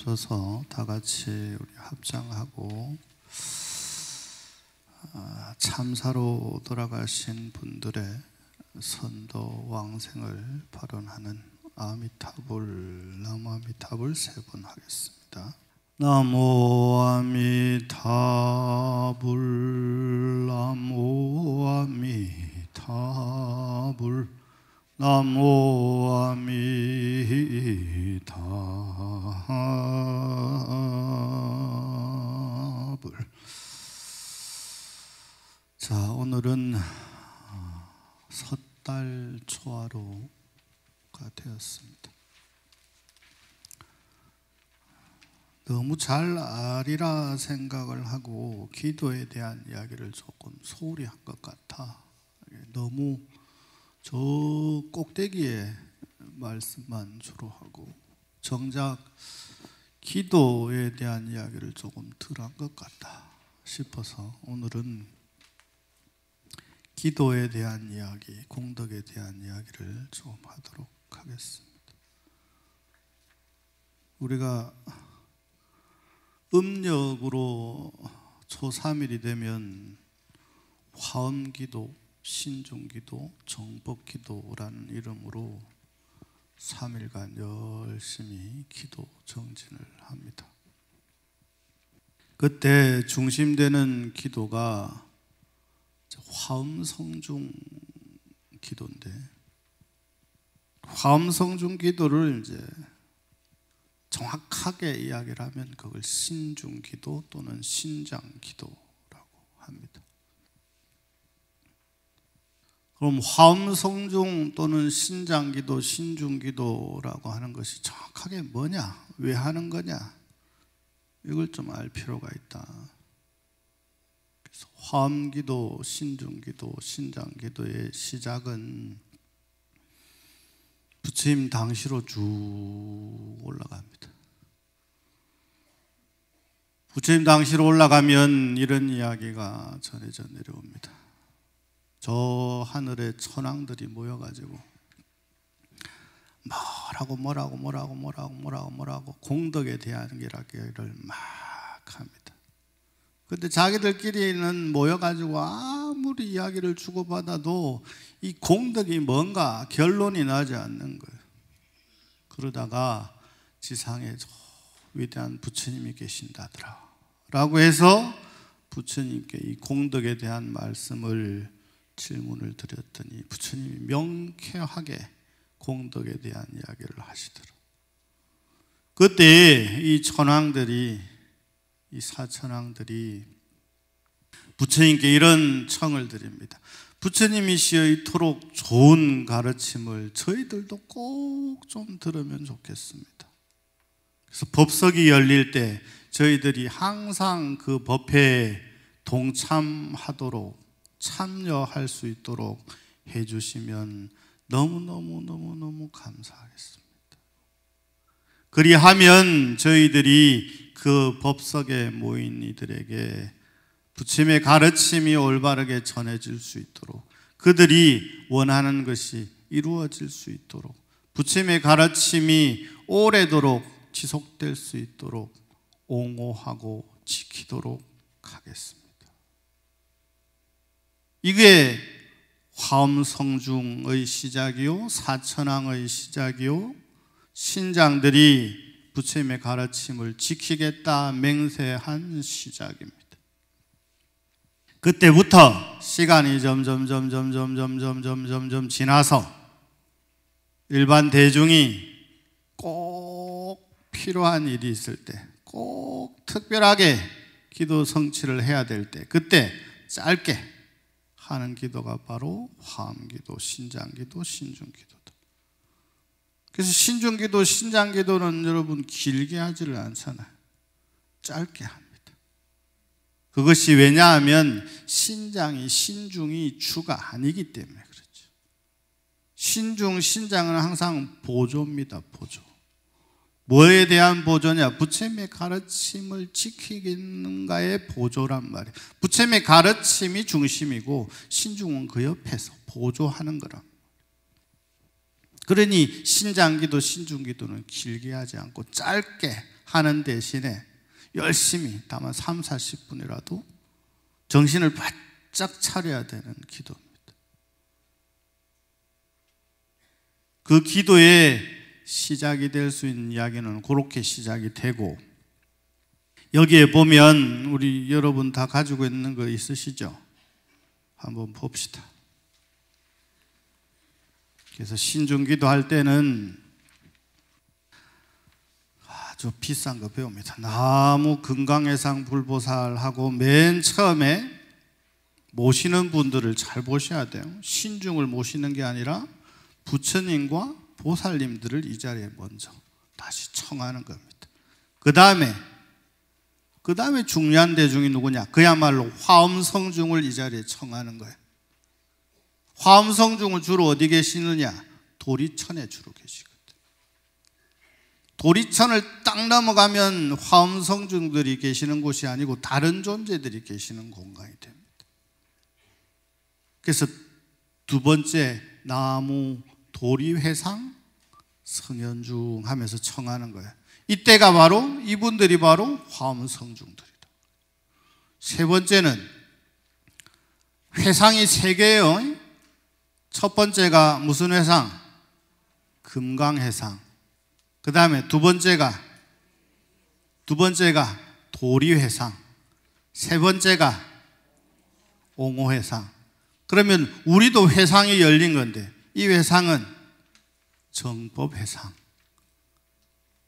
일어서서 다 같이 우리 합장하고 참사로 돌아가신 분들의 선도 왕생을 발언하는 아미타불, 나무 아미타불 3번 하겠습니다. 나무 아미타불, 나무 아미타불, 나무 아미타불. 자, 오늘은 섣달 초하루가 되었습니다. 너무 잘 아리라 생각을 하고 기도에 대한 이야기를 조금 소홀히 한 것 같아. 너무 저 꼭대기에 말씀만 주로 하고 정작 기도에 대한 이야기를 조금 덜 한 것 같다 싶어서 오늘은 기도에 대한 이야기, 공덕에 대한 이야기를 좀 하도록 하겠습니다. 우리가 음력으로 초3일이 되면 화엄기도, 신중기도, 정법기도라는 이름으로 3일간 열심히 기도 정진을 합니다. 그때 중심되는 기도가 화엄성중 기도인데, 화엄성중 기도를 이제 정확하게 이야기를 하면 그걸 신중기도 또는 신장기도라고 합니다. 그럼 화엄성중 또는 신장기도, 신중기도라고 하는 것이 정확하게 뭐냐? 왜 하는 거냐? 이걸 좀 알 필요가 있다. 그래서 화엄기도, 신중기도, 신장기도의 시작은 부처님 당시로 쭉 올라갑니다. 부처님 당시로 올라가면 이런 이야기가 전해져 내려옵니다. 저 하늘에 천왕들이 모여가지고 뭐라고 공덕에 대한 이야기를 막 합니다. 근데 자기들끼리는 모여가지고 아무리 이야기를 주고받아도 이 공덕이 뭔가 결론이 나지 않는 거예요. 그러다가 지상에 저 위대한 부처님이 계신다더라 라고 해서 부처님께 이 공덕에 대한 말씀을 질문을 드렸더니 부처님이 명쾌하게 공덕에 대한 이야기를 하시더라고요. 그때 이 천왕들이, 이 사천왕들이 부처님께 이런 청을 드립니다. 부처님이시여 이토록 좋은 가르침을 저희들도 꼭 좀 들으면 좋겠습니다. 그래서 법석이 열릴 때 저희들이 항상 그 법회에 동참하도록, 참여할 수 있도록 해주시면 너무너무 감사하겠습니다. 그리하면 저희들이 그 법석에 모인 이들에게 부처님의 가르침이 올바르게 전해질 수 있도록, 그들이 원하는 것이 이루어질 수 있도록, 부처님의 가르침이 오래도록 지속될 수 있도록 옹호하고 지키도록 하겠습니다. 이게 화엄성중의 시작이요, 사천왕의 시작이요, 신장들이 부처님의 가르침을 지키겠다 맹세한 시작입니다. 그때부터 시간이 점점 지나서 일반 대중이 꼭 필요한 일이 있을 때, 꼭 특별하게 기도 성취를 해야 될 때, 그때 짧게 하는 기도가 바로 화엄기도, 신장기도, 신중기도다. 그래서 신중기도, 신장기도는 여러분 길게 하지를 않잖아요. 짧게 합니다. 그것이 왜냐하면 신중이 주가 아니기 때문에 그렇죠. 신장은 항상 보조입니다. 보조. 뭐에 대한 보조냐? 부처님의 가르침을 지키겠는가의 보조란 말이에요. 부처님의 가르침이 중심이고 신중은 그 옆에서 보조하는 거란 말이에요. 그러니 신장기도 신중기도는 길게 하지 않고 짧게 하는 대신에 열심히 다만 3, 40분이라도 정신을 바짝 차려야 되는 기도입니다. 그 기도의 시작이 될 수 있는 이야기는 그렇게 시작이 되고, 여기에 보면 우리 여러분 다 가지고 있는 거 있으시죠? 한번 봅시다. 그래서 신중기도 할 때는 아주 비싼 거 배웁니다. 나무 금강해상 불보살하고 맨 처음에 모시는 분들을 잘 보셔야 돼요. 신중을 모시는 게 아니라 부처님과 보살님들을 이 자리에 먼저 다시 청하는 겁니다. 그 다음에 중요한 대중이 누구냐? 그야말로 화엄성중을 이 자리에 청하는 거예요. 화엄성중은 주로 어디 계시느냐? 도리천에 주로 계시거든요. 도리천을 딱 넘어가면 화엄성중들이 계시는 곳이 아니고 다른 존재들이 계시는 공간이 됩니다. 그래서 두 번째, 나무 도리회상 성현중 하면서 청하는 거예요. 이때가 바로 이분들이 바로 화엄성중들이다. 세 번째는 회상이 세 개예요. 첫 번째가 무슨 회상? 금강회상. 그 다음에 두 번째가 도리회상. 세 번째가 옹호회상. 그러면 우리도 회상이 열린 건데, 이 회상은 정법회상.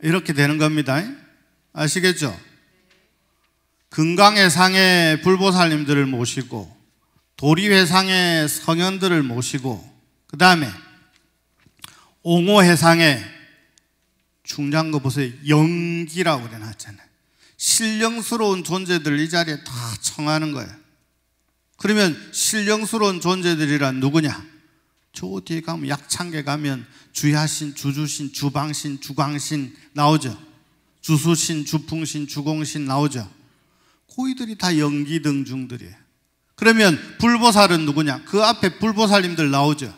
이렇게 되는 겁니다. 아시겠죠? 금강회상의 불보살님들을 모시고, 도리회상의 성현들을 모시고, 그 다음에 옹호회상의 중요한 보세요. 영기라고 그래놨잖아요. 신령스러운 존재들 이 자리에 다 청하는 거예요. 그러면 신령스러운 존재들이란 누구냐? 저 뒤에 가면 약창계 가면 주야신, 주주신, 주방신, 주광신 나오죠. 주수신, 주풍신, 주공신 나오죠. 고이들이 다 영기등중들이에요. 그러면 불보살은 누구냐? 그 앞에 불보살님들 나오죠.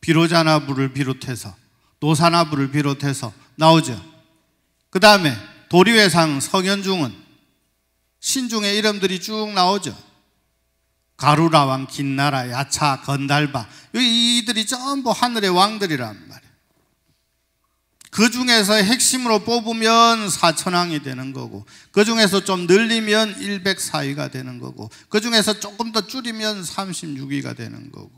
비로자나부를 비롯해서, 노사나부를 비롯해서 나오죠. 그 다음에 도리회상 성현중은 신중의 이름들이 쭉 나오죠. 가루라왕, 긴나라, 야차, 건달바, 이들이 전부 하늘의 왕들이란 말이에요. 그 중에서 핵심으로 뽑으면 사천왕이 되는 거고, 그 중에서 좀 늘리면 104위가 되는 거고, 그 중에서 조금 더 줄이면 36위가 되는 거고,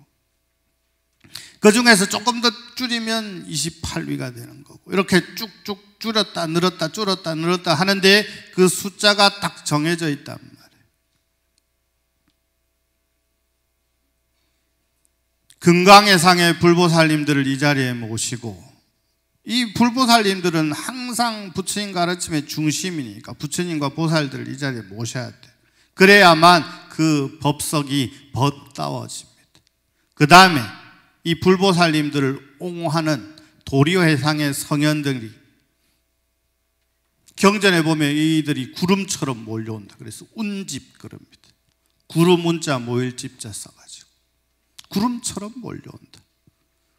그 중에서 조금 더 줄이면 28위가 되는 거고, 이렇게 쭉쭉 줄였다 늘었다 줄었다 늘었다 하는데 그 숫자가 딱 정해져 있단 말이에요. 금강회상의 불보살님들을 이 자리에 모시고, 이 불보살님들은 항상 부처님 가르침의 중심이니까 부처님과 보살들을 이 자리에 모셔야 돼. 그래야만 그 법석이 법다워집니다. 그 다음에 이 불보살님들을 옹호하는 도리회상의 성현들이, 경전에 보면 이들이 구름처럼 몰려온다. 그래서 운집 그럽니다. 구름 운자 모일 집자 써가지고 구름처럼 몰려온다.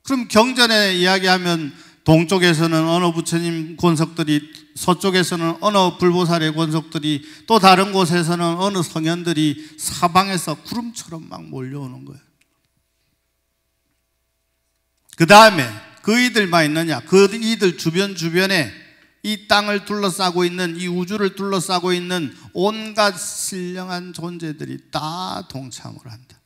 그럼 경전에 이야기하면 동쪽에서는 어느 부처님 권석들이, 서쪽에서는 어느 불보살의 권석들이, 또 다른 곳에서는 어느 성현들이 사방에서 구름처럼 막 몰려오는 거예요. 그 다음에 그 이들만 있느냐? 그 이들 주변에 이 땅을 둘러싸고 있는, 이 우주를 둘러싸고 있는 온갖 신령한 존재들이 다 동참을 한다.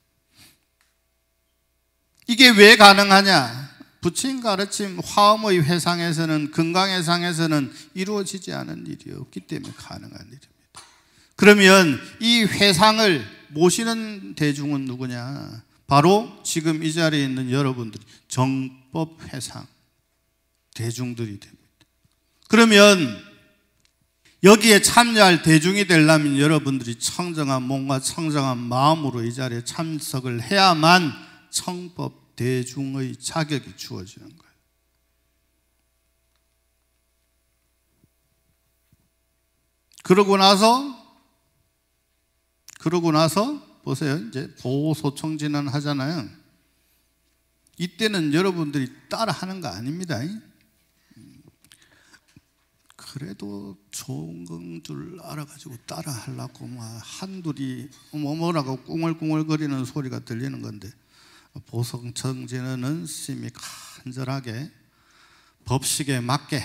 이게 왜 가능하냐? 부처님 가르침 화엄의 회상에서는, 금강회상에서는 이루어지지 않은 일이 없기 때문에 가능한 일입니다. 그러면 이 회상을 모시는 대중은 누구냐? 바로 지금 이 자리에 있는 여러분들이 정법회상 대중들이 됩니다. 그러면 여기에 참여할 대중이 되려면 여러분들이 청정한 몸과 청정한 마음으로 이 자리에 참석을 해야만 청법 대중의 자격이 주어지는 거예요. 그러고 나서 보세요. 이제 보호소청진은 하잖아요. 이때는 여러분들이 따라 하는 거 아닙니다. 그래도 좋은 건 줄 알아가지고 따라 하려고 막 한둘이 뭐라고 꿍얼꿍얼거리는 소리가 들리는 건데, 보성청진은 스님이 간절하게 법식에 맞게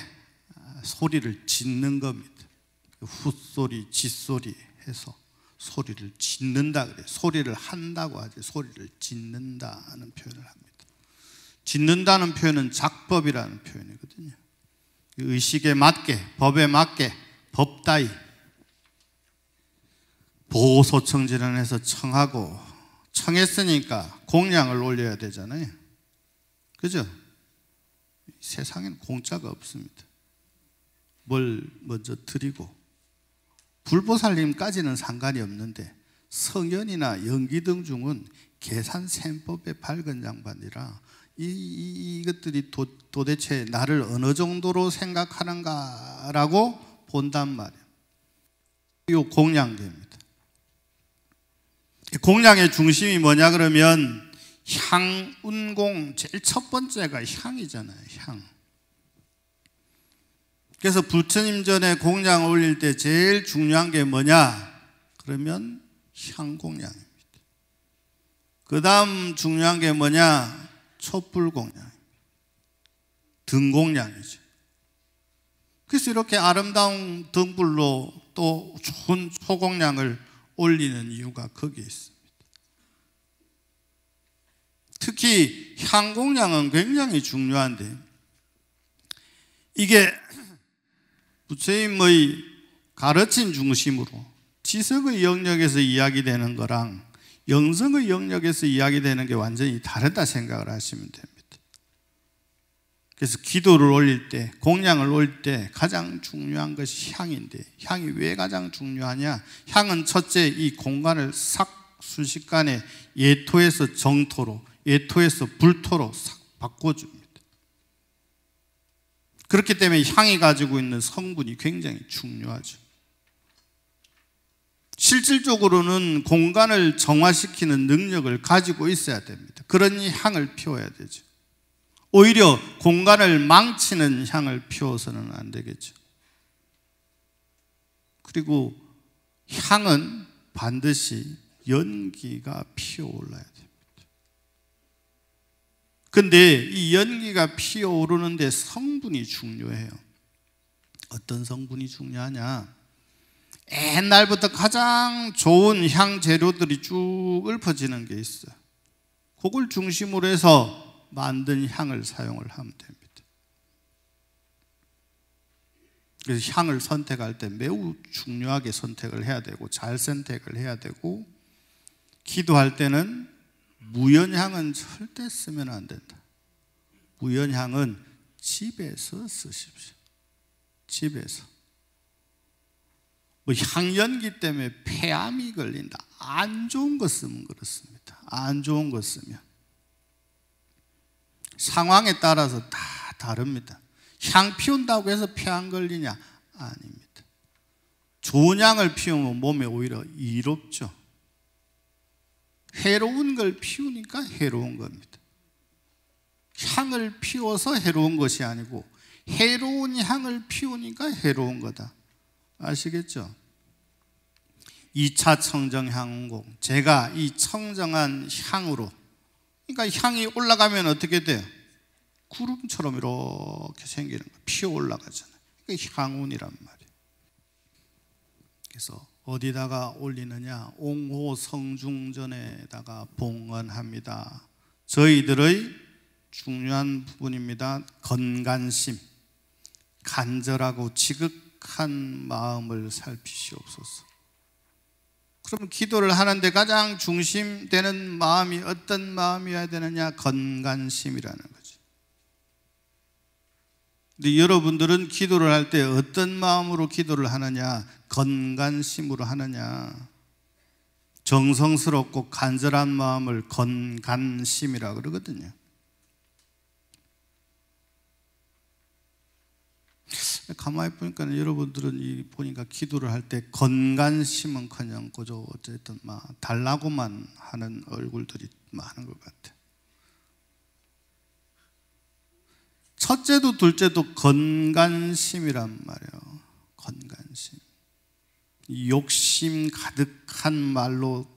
소리를 짓는 겁니다. 훗소리, 짓소리 해서 소리를 짓는다 그래요. 소리를 한다고 하지 소리를 짓는다는 표현을 합니다. 짓는다는 표현은 작법이라는 표현이거든요. 의식에 맞게, 법에 맞게, 법다이 보소청진을 해서 청하고, 청했으니까 공양을 올려야 되잖아요. 그죠? 세상에는 공짜가 없습니다. 뭘 먼저 드리고, 불보살님까지는 상관이 없는데 성현이나 연기등 중은 계산셈법에 밝은 양반이라 이것들이 도대체 나를 어느 정도로 생각하는가라고 본단 말이에요. 이 공양계입니다. 공양의 중심이 뭐냐 그러면 향운공, 제일 첫 번째가 향이잖아요. 향. 그래서 부처님 전에 공양을 올릴 때 제일 중요한 게 뭐냐 그러면 향공양입니다. 그 다음 중요한 게 뭐냐, 촛불공양입니다. 등공양이죠. 그래서 이렇게 아름다운 등불로 또 좋은 소공양을 올리는 이유가 거기에 있습니다. 특히 향공양은 굉장히 중요한데, 이게 부처님의 가르침 중심으로 지성의 영역에서 이야기되는 거랑 영성의 영역에서 이야기되는 게 완전히 다르다 생각을 하시면 됩니다. 그래서 기도를 올릴 때, 공양을 올릴 때 가장 중요한 것이 향인데, 향이 왜 가장 중요하냐? 향은 첫째 이 공간을 싹 순식간에 예토에서 정토로, 예토에서 불토로 싹 바꿔줍니다. 그렇기 때문에 향이 가지고 있는 성분이 굉장히 중요하죠. 실질적으로는 공간을 정화시키는 능력을 가지고 있어야 됩니다. 그러니 향을 피워야 되죠. 오히려 공간을 망치는 향을 피워서는 안 되겠죠. 그리고 향은 반드시 연기가 피어올라야 됩니다. 근데 이 연기가 피어오르는데 성분이 중요해요. 어떤 성분이 중요하냐? 옛날부터 가장 좋은 향 재료들이 쭉 읊어지는 게 있어요. 그걸 중심으로 해서 만든 향을 사용을 하면 됩니다. 그래서 향을 선택할 때 매우 중요하게 선택을 해야 되고, 잘 선택을 해야 되고, 기도할 때는 무연향은 절대 쓰면 안 된다. 무연향은 집에서 쓰십시오. 집에서. 뭐 향연기 때문에 폐암이 걸린다, 안 좋은 거 쓰면 그렇습니다. 안 좋은 거 쓰면 상황에 따라서 다 다릅니다. 향 피운다고 해서 폐암 걸리냐? 아닙니다. 좋은 향을 피우면 몸에 오히려 이롭죠. 해로운 걸 피우니까 해로운 겁니다. 향을 피워서 해로운 것이 아니고 해로운 향을 피우니까 해로운 거다. 아시겠죠? 2차 청정향공, 제가 이 청정한 향으로, 그러니까 향이 올라가면 어떻게 돼요? 구름처럼 이렇게 생기는 거, 피어 올라가잖아요. 그게 향운이란 말이에요. 그래서 어디다가 올리느냐? 옹호성중전에다가 봉헌합니다. 저희들의 중요한 부분입니다. 건간심, 간절하고 지극한 마음을 살피시옵소서. 그럼 기도를 하는데 가장 중심되는 마음이 어떤 마음이어야 되느냐? 건간심이라는 거죠. 근데 여러분들은 기도를 할 때 어떤 마음으로 기도를 하느냐? 건간심으로 하느냐? 정성스럽고 간절한 마음을 건간심이라고 그러거든요. 가만히 보니까 여러분들은 보니까 기도를 할 때 건간심은커녕 그저 어쨌든 막 달라고만 하는 얼굴들이 많은 것 같아요. 첫째도 둘째도 건간심이란 말이에요. 건간심. 욕심 가득한 말로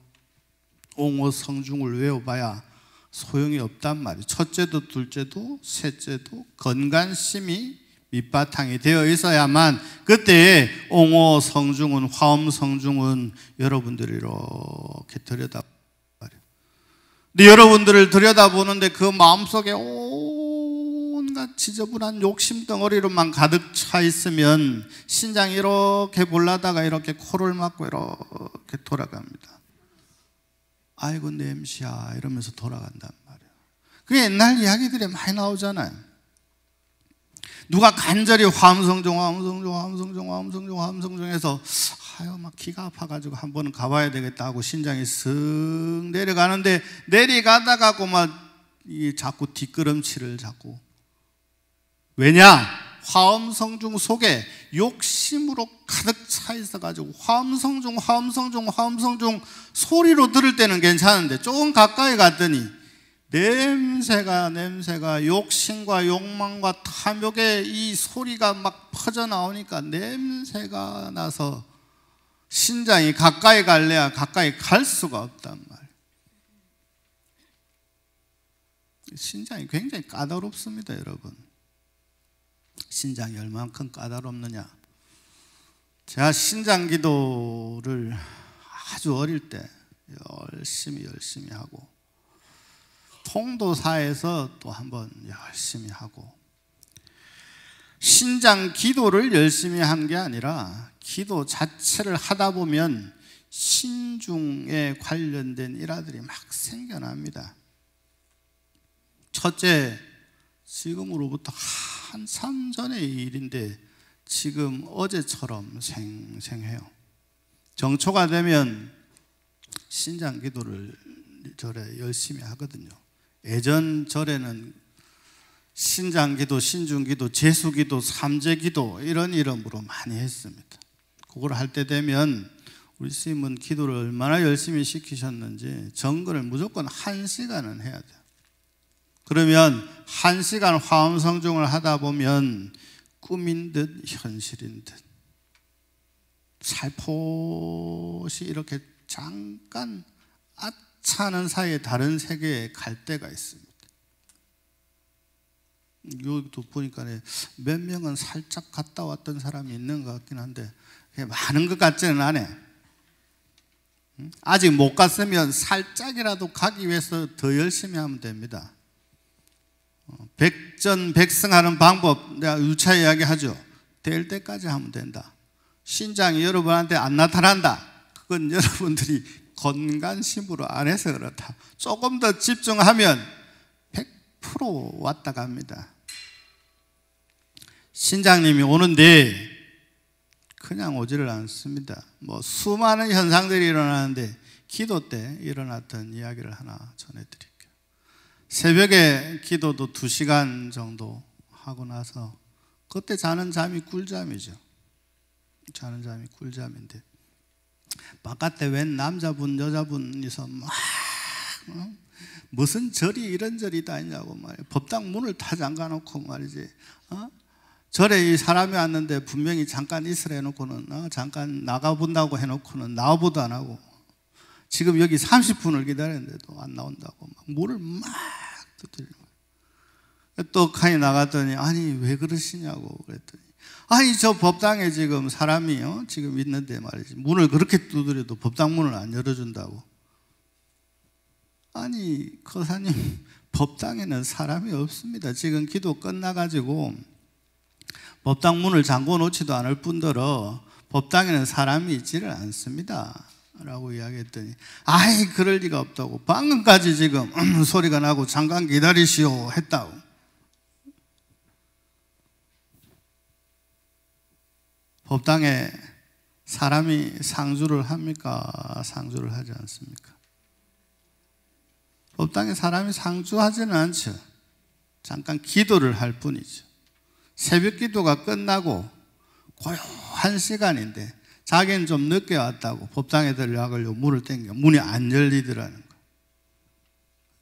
옹호 성중을 외워봐야 소용이 없단 말이에요. 첫째도 둘째도 셋째도 건간심이 밑바탕이 되어 있어야만 그때 옹호 성중은, 화엄 성중은 여러분들이 이렇게 들여다봐요. 근데 여러분들을 들여다보는데 그 마음속에 온갖 지저분한 욕심 덩어리로만 가득 차 있으면 신장이 이렇게 볼라다가 이렇게 코를 막고 이렇게 돌아갑니다. 아이고 냄새야 이러면서 돌아간단 말이에요. 그게 옛날 이야기들이 많이 나오잖아요. 누가 간절히 화엄성중 해서 아유 막 기가 아파가지고 한 번은 가봐야 되겠다 하고 신장이 쓱 내려가는데 내려가다가 막 자꾸 뒷걸음치를 자꾸. 왜냐? 화엄성중 속에 욕심으로 가득 차 있어가지고 화엄성중 소리로 들을 때는 괜찮은데 조금 가까이 갔더니 냄새가 욕심과 욕망과 탐욕의 이 소리가 막 퍼져 나오니까 냄새가 나서 신장이 가까이 갈래야 가까이 갈 수가 없단 말이에요. 신장이 굉장히 까다롭습니다, 여러분. 신장이 얼만큼 까다롭느냐. 제가 신장 기도를 아주 어릴 때 열심히 하고 통도사에서 또 한번 열심히 하고 신장 기도를 열심히 한 게 아니라 기도 자체를 하다 보면 신중에 관련된 일화들이 막 생겨납니다. 첫째, 지금으로부터 한참 전의 일인데 지금 어제처럼 생생해요. 정초가 되면 신장 기도를 절에 열심히 하거든요. 예전 절에는 신장기도, 신중기도, 제수기도, 삼재기도 이런 이름으로 많이 했습니다. 그걸 할 때 되면 우리 스님은 기도를 얼마나 열심히 시키셨는지 정근을 무조건 1시간은 해야 돼요. 그러면 1시간 화엄성중을 하다 보면 꿈인 듯 현실인 듯 살포시 이렇게 잠깐 아차하는 사이에 다른 세계에 갈 때가 있습니다. 여기도 보니까 몇 명은 살짝 갔다 왔던 사람이 있는 것 같긴 한데 많은 것 같지는 않아요. 아직 못 갔으면 살짝이라도 가기 위해서 더 열심히 하면 됩니다. 백전백승하는 방법 내가 유차 이야기하죠. 될 때까지 하면 된다. 신장이 여러분한테 안 나타난다. 그건 여러분들이 건간심으로 안 해서 그렇다. 조금 더 집중하면 100% 왔다 갑니다. 신장님이 오는데 그냥 오지를 않습니다. 수많은 현상들이 일어나는데 기도 때 일어났던 이야기를 하나 전해드릴게요. 새벽에 기도도 2시간 정도 하고 나서 그때 자는 잠이 꿀잠이죠. 자는 잠이 꿀잠인데 바깥에 웬 남자분 여자분이서 막 무슨 절이 이런 절이 다 있냐고 말이에요. 법당 문을 다 잠가놓고 말이지. 절에 이 사람이 왔는데 분명히 잠깐 있으라 해놓고는 잠깐 나가본다고 해놓고는 나와보도 안 하고 지금 여기 30분을 기다렸는데도 안 나온다고 막 물을 막 두드리는 거예요. 또 칸이 나갔더니 아니 왜 그러시냐고 그랬더니 아니 저 법당에 지금 사람이 지금 있는데 말이지 문을 그렇게 두드려도 법당 문을 안 열어준다고. 아니 거사님 법당에는 사람이 없습니다. 지금 기도 끝나가지고 법당 문을 잠궈 놓지도 않을 뿐더러 법당에는 사람이 있지를 않습니다 라고 이야기했더니 아이 그럴 리가 없다고. 방금까지 지금 소리가 나고 잠깐 기다리시오 했다고. 법당에 사람이 상주를 합니까? 상주를 하지 않습니까? 법당에 사람이 상주하지는 않죠. 잠깐 기도를 할 뿐이죠. 새벽 기도가 끝나고 고요한 시간인데 자기는 좀 늦게 왔다고 법당에 들어가려고 문을 땡겨 문이 안 열리더라는 거예요.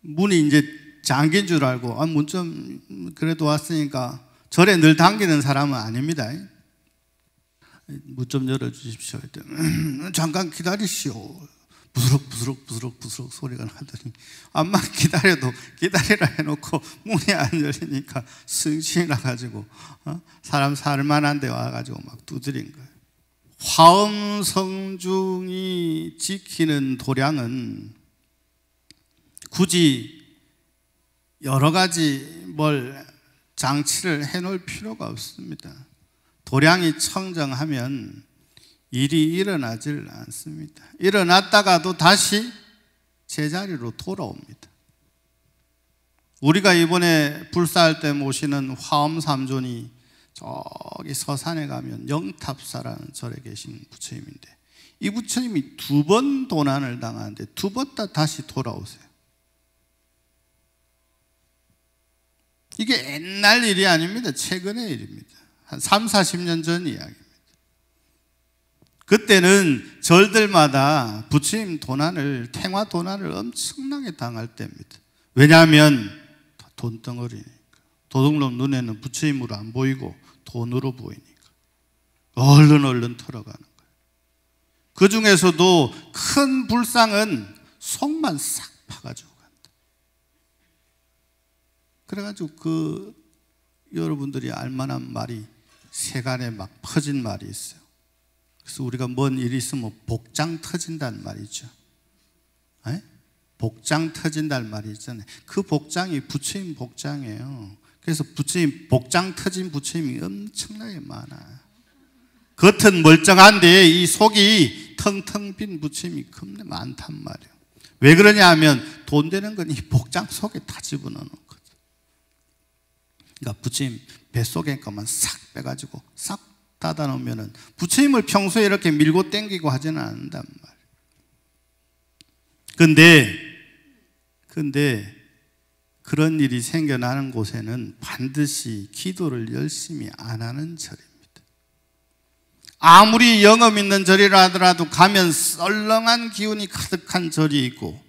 문이 이제 잠긴 줄 알고 문 좀 그래도 왔으니까 절에 늘 당기는 사람은 아닙니다. 문 좀 열어주십시오. 잠깐 기다리시오. 부스럭 소리가 나더니 암만 기다려도 기다리라 해놓고 문이 안 열리니까 승신이 나가지고 사람 살만한 데 와가지고 막 두드린 거예요. 화엄성중이 지키는 도량은 굳이 여러 가지 뭘 장치를 해놓을 필요가 없습니다. 도량이 청정하면 일이 일어나질 않습니다. 일어났다가도 다시 제자리로 돌아옵니다. 우리가 이번에 불사할 때 모시는 화엄삼존이 저기 서산에 가면 영탑사라는 절에 계신 부처님인데, 이 부처님이 2번 도난을 당하는데 2번 다 다시 돌아오세요. 이게 옛날 일이 아닙니다. 최근의 일입니다. 한 3, 40년 전 이야기입니다. 그때는 절들마다 부처님 도난을, 태화 도난을 엄청나게 당할 때입니다. 왜냐하면 돈덩어리니까. 도둑놈 눈에는 부처님으로 안 보이고 돈으로 보이니까 얼른 털어가는 거예요. 그 중에서도 큰 불상은 속만 싹 파가지고 간다. 그래가지고 여러분들이 알만한 말이 세간에 막 퍼진 말이 있어요. 그래서 우리가 뭔 일이 있으면 복장 터진다는 말이죠. 에? 복장 터진다는 말이 있잖아요. 그 복장이 부처님 복장이에요. 그래서 부처님 복장 터진 부처님이 엄청나게 많아요. 겉은 멀쩡한데 이 속이 텅텅 빈 부처님이 겁나 많단 말이에요. 왜 그러냐 하면 돈 되는 건 이 복장 속에 다 집어넣는 거죠. 그러니까 부처님 뱃속에 것만 싹 빼가지고 싹 닫아 놓으면은 부처님을 평소에 이렇게 밀고 당기고 하지는 않는단 말이에요. 근데 그런 일이 생겨나는 곳에는 반드시 기도를 열심히 안 하는 절입니다. 아무리 영업 있는 절이라 하더라도 가면 썰렁한 기운이 가득한 절이 있고,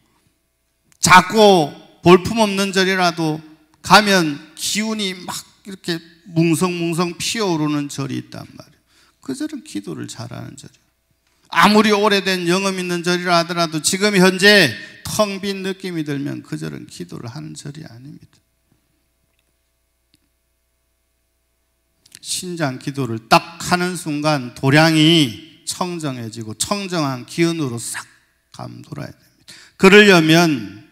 작고 볼품없는 절이라도 가면 기운이 막 이렇게 뭉성뭉성 피어오르는 절이 있단 말이에요. 그 절은 기도를 잘하는 절이에요. 아무리 오래된 영업 있는 절이라 하더라도 지금 현재 텅 빈 느낌이 들면 그 절은 기도를 하는 절이 아닙니다. 신장 기도를 딱 하는 순간 도량이 청정해지고 청정한 기운으로 싹 감돌아야 됩니다. 그러려면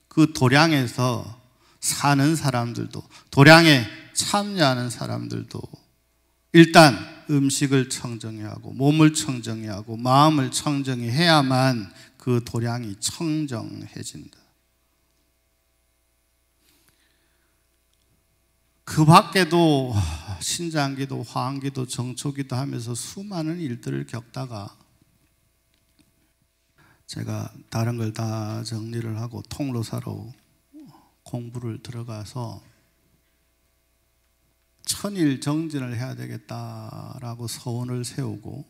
그 도량에서 사는 사람들도, 도량에 참여하는 사람들도 일단 음식을 청정해야 하고 몸을 청정해야 하고 마음을 청정해야만 그 도량이 청정해진다. 그 밖에도 신장기도, 화환기도, 정초기도 하면서 수많은 일들을 겪다가 제가 다른 걸 다 정리를 하고 통로사로 공부를 들어가서 천일 정진을 해야 되겠다라고 서원을 세우고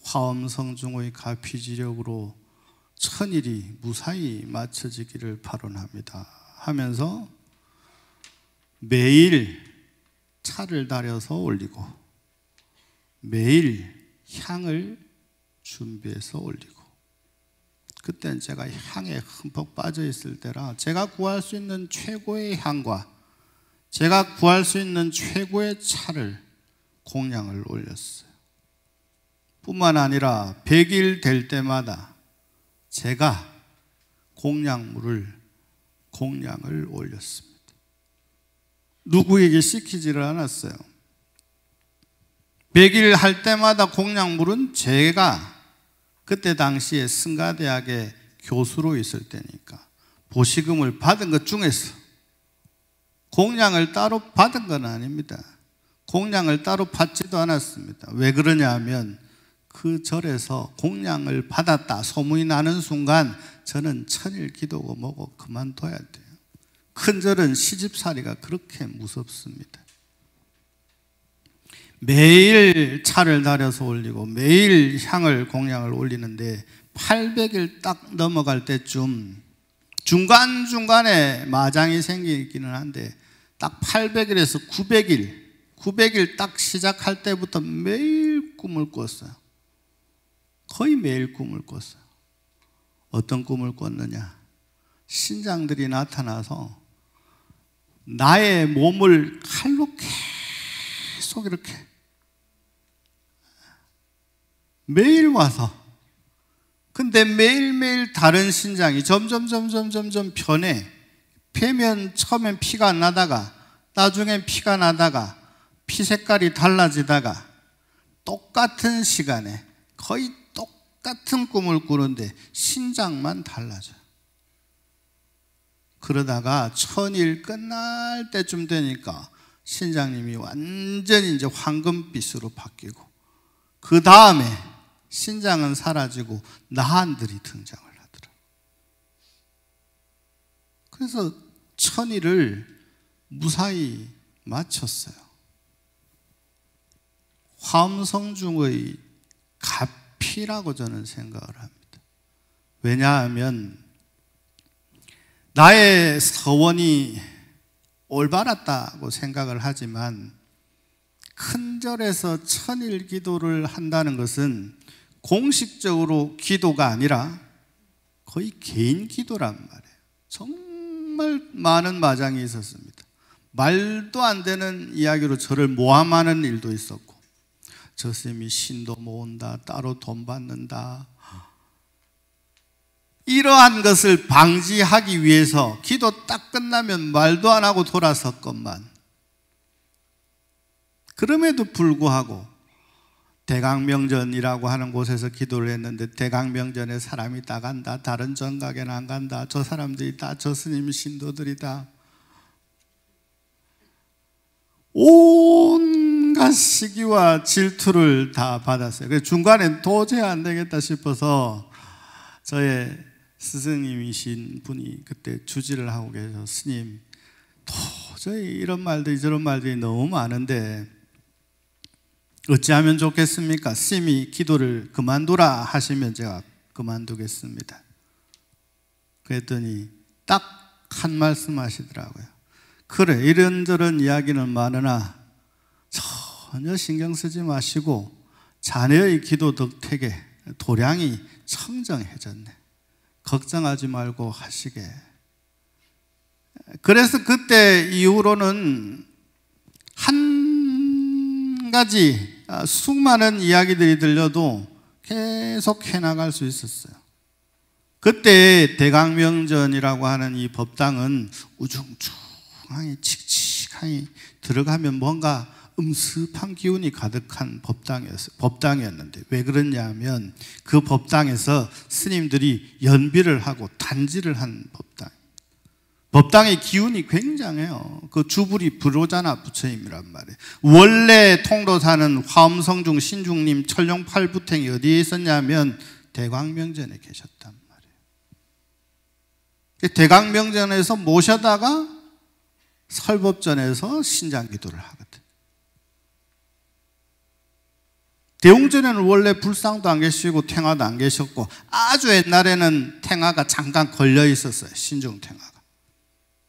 화엄성중의 가피지력으로 천일이 무사히 마쳐지기를 발언합니다 하면서 매일 차를 다려서 올리고 매일 향을 준비해서 올리고, 그때는 제가 향에 흠뻑 빠져 있을 때라 제가 구할 수 있는 최고의 향과 제가 구할 수 있는 최고의 차를 공양을 올렸어요. 뿐만 아니라 100일 될 때마다 제가 공양을 올렸습니다. 누구에게 시키지를 않았어요. 100일 할 때마다 공양물은 제가 그때 당시에 승가대학의 교수로 있을 때니까 보시금을 받은 것 중에서, 공양을 따로 받은 건 아닙니다. 공양을 따로 받지도 않았습니다. 왜 그러냐 하면 그 절에서 공양을 받았다 소문이 나는 순간 저는 천일 기도고 뭐고 그만둬야 돼요. 큰 절은 시집살이가 그렇게 무섭습니다. 매일 차를 다려서 올리고 매일 향을 공양을 올리는데 800일 딱 넘어갈 때쯤 중간중간에 마장이 생기기는 한데 딱 800일에서 900일 딱 시작할 때부터 매일 꿈을 꿨어요. 거의 매일 꿈을 꿨어요. 어떤 꿈을 꿨느냐? 신장들이 나타나서 나의 몸을 칼로 계속 이렇게 매일 와서, 근데 매일매일 다른 신장이 점점 변해. 폐면 처음엔 피가 안 나다가 나중엔 피가 나다가 피 색깔이 달라지다가 똑같은 시간에 거의 똑같은 꿈을 꾸는데 신장만 달라져요. 그러다가 천일 끝날 때쯤 되니까 신장님이 완전히 이제 황금빛으로 바뀌고, 그 다음에 신장은 사라지고 나한들이 등장을 하더라고요. 그래서 천일을 무사히 마쳤어요. 화엄성중의 가피라고 저는 생각을 합니다. 왜냐하면 나의 서원이 올바랐다고 생각을 하지만 큰절에서 천일 기도를 한다는 것은 공식적으로 기도가 아니라 거의 개인 기도란 말이에요. 정말 많은 마장이 있었습니다. 말도 안 되는 이야기로 저를 모함하는 일도 있었고, 저 스님이 신도 모은다, 따로 돈 받는다, 이러한 것을 방지하기 위해서 기도 딱 끝나면 말도 안 하고 돌아섰건만, 그럼에도 불구하고 대강명전이라고 하는 곳에서 기도를 했는데 대강명전에 사람이 다 간다, 다른 전각에는 안 간다, 저 사람들이 다 저 스님 신도들이다, 온갖 시기와 질투를 다 받았어요. 그래서 중간에 도저히 안 되겠다 싶어서 저의 스승님이신 분이 그때 주지를 하고 계셔서, 스님 도저히 이런 말들이 저런 말들이 너무 많은데 어찌하면 좋겠습니까? 스님이 기도를 그만두라 하시면 제가 그만두겠습니다. 그랬더니 딱 한 말씀 하시더라고요. 그래, 이런저런 이야기는 많으나 전혀 신경 쓰지 마시고 자네의 기도 덕택에 도량이 청정해졌네. 걱정하지 말고 하시게. 그래서 그때 이후로는 한 가지 수많은 이야기들이 들려도 계속 해나갈 수 있었어요. 그때 대강명전이라고 하는 이 법당은 우중충하니 칙칙하니 들어가면 뭔가 음습한 기운이 가득한 법당이었는데, 왜 그러냐면 그 법당에서 스님들이 연비를 하고 단지를 한 법당의 기운이 굉장해요. 그 주불이 불오자나 부처님이란 말이에요. 원래 통도사는 화엄성중 신중님 철룡팔부탱이 어디에 있었냐면 대광명전에 계셨단 말이에요. 대광명전에서 모셔다가 설법전에서 신장기도를 하거든. 대웅전에는 원래 불상도 안 계시고 탱화도 안 계셨고, 아주 옛날에는 탱화가 잠깐 걸려 있었어요. 신중탱화가.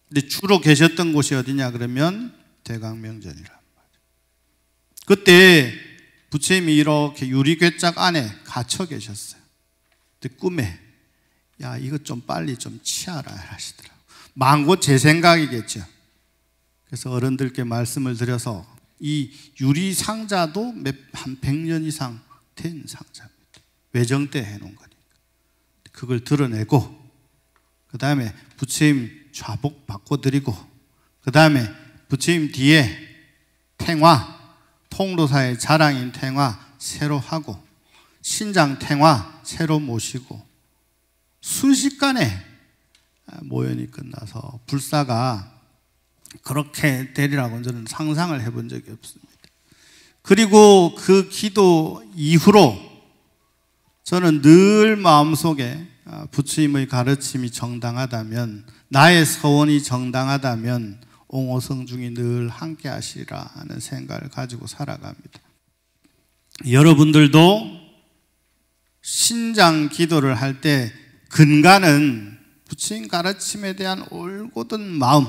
근데 주로 계셨던 곳이 어디냐 그러면 대강명전이란 말이에요. 그때 부처님이 이렇게 유리궤짝 안에 갇혀 계셨어요. 근데 꿈에 야, 이거 좀 빨리 좀 치아라 하시더라고요. 망고 제 생각이겠죠. 그래서 어른들께 말씀을 드려서 이 유리 상자도 한 100년 이상 된 상자입니다. 외정 때 해놓은 거니까. 그걸 드러내고, 그 다음에 부처님 좌복 바꿔드리고, 그 다음에 부처님 뒤에 탱화, 통도사의 자랑인 탱화 새로 하고, 신장 탱화 새로 모시고, 순식간에 모연이 끝나서 불사가 그렇게 되리라고 저는 상상을 해본 적이 없습니다. 그리고 그 기도 이후로 저는 늘 마음속에 부처님의 가르침이 정당하다면, 나의 서원이 정당하다면 옹호성중이 늘 함께 하시리라 하는 생각을 가지고 살아갑니다. 여러분들도 신장 기도를 할 때 근간은 부처님 가르침에 대한 올곧은 마음,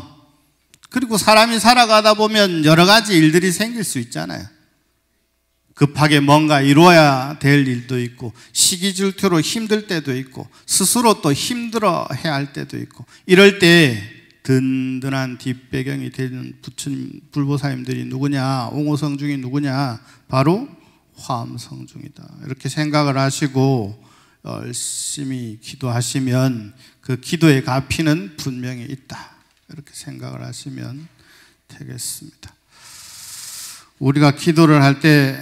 그리고 사람이 살아가다 보면 여러 가지 일들이 생길 수 있잖아요. 급하게 뭔가 이루어야 될 일도 있고 시기 질투로 힘들 때도 있고 스스로 또 힘들어 해야 할 때도 있고 이럴 때 든든한 뒷배경이 되는 부처님 불보살님들이 누구냐? 옹호성중이 누구냐? 바로 화엄성중이다. 이렇게 생각을 하시고 열심히 기도하시면 그 기도의 갚이는 분명히 있다. 이렇게 생각을 하시면 되겠습니다. 우리가 기도를 할 때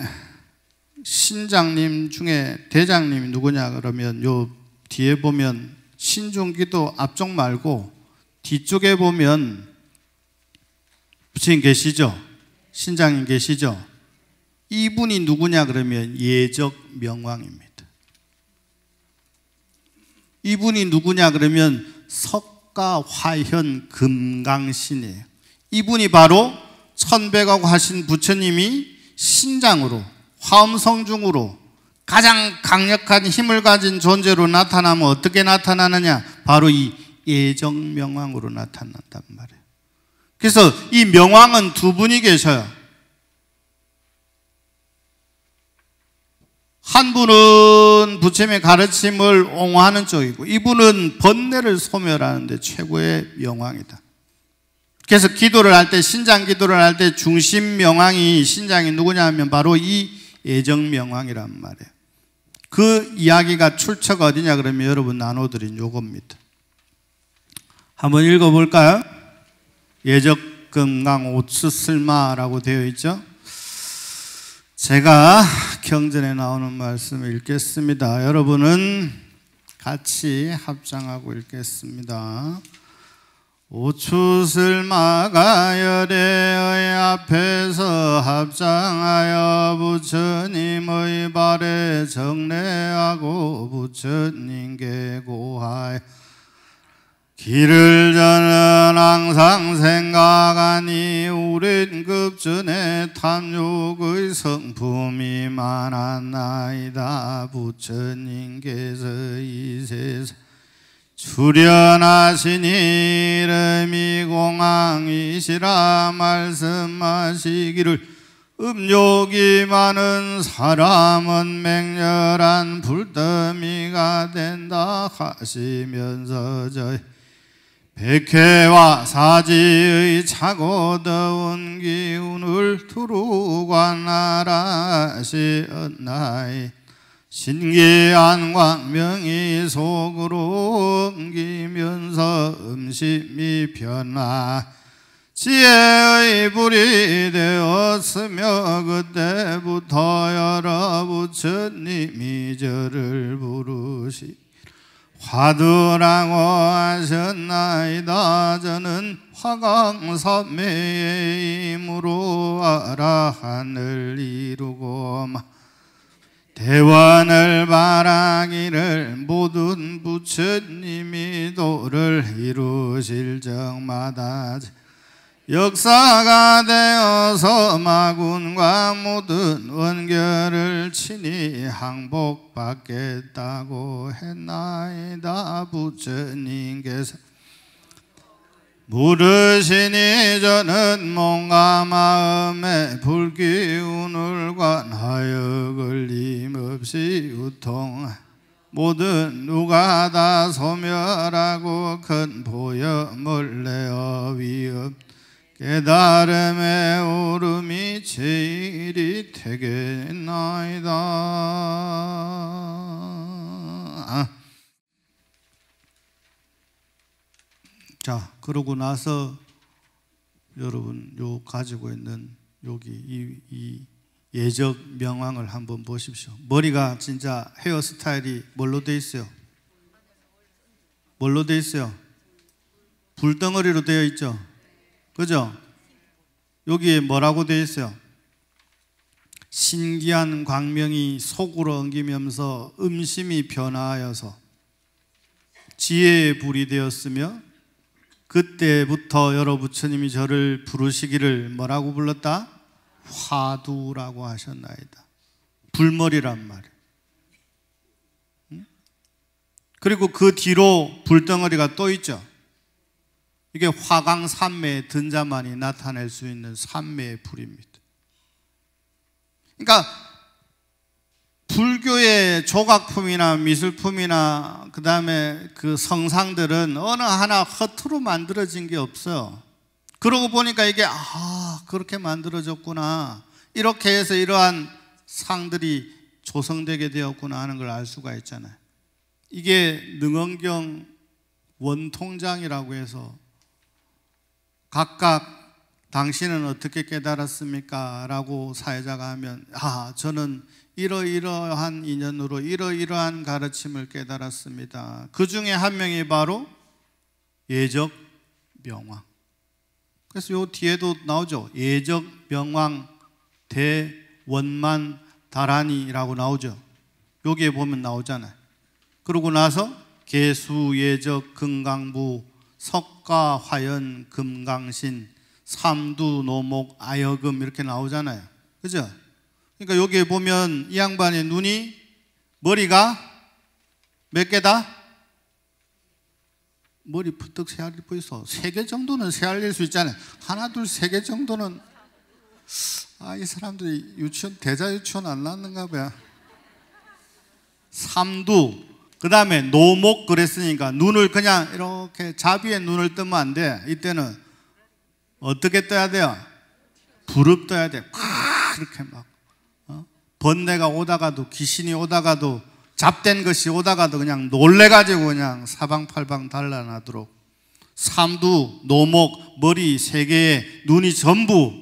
신장님 중에 대장님이 누구냐 그러면 요 뒤에 보면 신중기도 앞쪽 말고 뒤쪽에 보면 부처님 계시죠? 신장님 계시죠? 이분이 누구냐 그러면 예적명왕입니다. 이분이 누구냐 그러면 석가화현 금강신이에요. 이분이 바로 천백하고 하신 부처님이 신장으로 화엄성중으로 가장 강력한 힘을 가진 존재로 나타나면 어떻게 나타나느냐? 바로 이 예정명왕으로 나타난단 말이에요. 그래서 이 명왕은 두 분이 계셔요. 한 분은 부처님의 가르침을 옹호하는 쪽이고 이분은 번뇌를 소멸하는데 최고의 명왕이다. 그래서 기도를 할 때 신장 기도를 할 때 중심 명왕이 신장이 누구냐 하면 바로 이 예정명왕이란 말이에요. 그 이야기가 출처가 어디냐 그러면 여러분 나눠드린 요겁니다. 한번 읽어볼까요? 예적금강 오츠슬마라고 되어 있죠. 제가 경전에 나오는 말씀을 읽겠습니다. 여러분은 같이 합장하고 읽겠습니다. 오추슬마가 열애의 앞에서 합장하여 부처님의 발에 정례하고 부처님께 고하여 길을 저는 항상 생각하니 우린 급전에 탐욕의 성품이 많았나이다. 부처님께서 이 세상 출현하신 이름이 공항이시라 말씀하시기를 음욕이 많은 사람은 맹렬한 불더미가 된다 하시면서 저희 백회와 사지의 차고 더운 기운을 두루 관할하시었나이. 신기한 광명이 속으로 옮기면서 음심이 변화 지혜의 불이 되었으며 그때부터 여러 부처님이 저를 부르시 화두라고 하셨나이다. 저는 화강삼매의 힘으로 아라한을 이루고 대원을 바라기를 모든 부처님이 도를 이루실 적마다 역사가 되어서 마군과 모든 원결을 친히 항복받겠다고 했나이다. 부처님께서 부르시니 저는 몸과 마음의 불기운을 관하여 걸림없이 유통 모든 누가 다 소멸하고 큰 보염을 내어 위협 깨달음의 오름이 제일이 되겠나이다. 자, 그러고 나서 여러분 요 가지고 있는 여기 이 예적 명왕을 한번 보십시오. 머리가 진짜 헤어스타일이 뭘로 돼 있어요? 뭘로 돼 있어요? 불덩어리로 되어 있죠? 그죠? 여기에 뭐라고 되어 있어요? 신기한 광명이 속으로 엉기면서 음심이 변화하여서 지혜의 불이 되었으며 그때부터 여러 부처님이 저를 부르시기를 뭐라고 불렀다? 화두라고 하셨나이다. 불머리란 말이에요. 그리고 그 뒤로 불덩어리가 또 있죠. 이게 화강삼매의 든자만이 나타낼 수 있는 삼매의 불입니다. 그러니까 불교의 조각품이나 미술품이나 그 다음에 그 성상들은 어느 하나 허투루 만들어진 게 없어요. 그러고 보니까 이게 그렇게 만들어졌구나, 이렇게 해서 이러한 상들이 조성되게 되었구나 하는 걸 알 수가 있잖아요. 이게 능엄경 원통장이라고 해서 각각 당신은 어떻게 깨달았습니까? 라고 사회자가 하면 저는 이러이러한 인연으로 이러이러한 가르침을 깨달았습니다. 그 중에 한 명이 바로 예적 명왕. 그래서 요 뒤에도 나오죠. 예적 명왕 대원만 다란이라고 나오죠. 여기에 보면 나오잖아요. 그러고 나서 계수 예적 금강부 석가 화연 금강신 삼두 노목 아여금 이렇게 나오잖아요. 그죠? 그러니까 여기에 보면 이 양반의 눈이, 머리가 몇 개다? 머리 푸떡 새알릴 보이소. 3개 정도는 새알릴 수 있잖아요. 하나, 둘, 3개 정도는. 이 사람들이 유치원, 대자 유치원 안 나왔는가 봐요. 삼두, 그 다음에 노목 그랬으니까 눈을 그냥 이렇게 자비의 눈을 뜨면 안 돼. 이때는 어떻게 떠야 돼요? 부릅 떠야 돼. 이렇게 막 번뇌가 오다가도, 귀신이 오다가도, 잡된 것이 오다가도 그냥 놀래가지고 그냥 사방팔방 달라나도록. 삼두, 노목, 머리 3개에 눈이 전부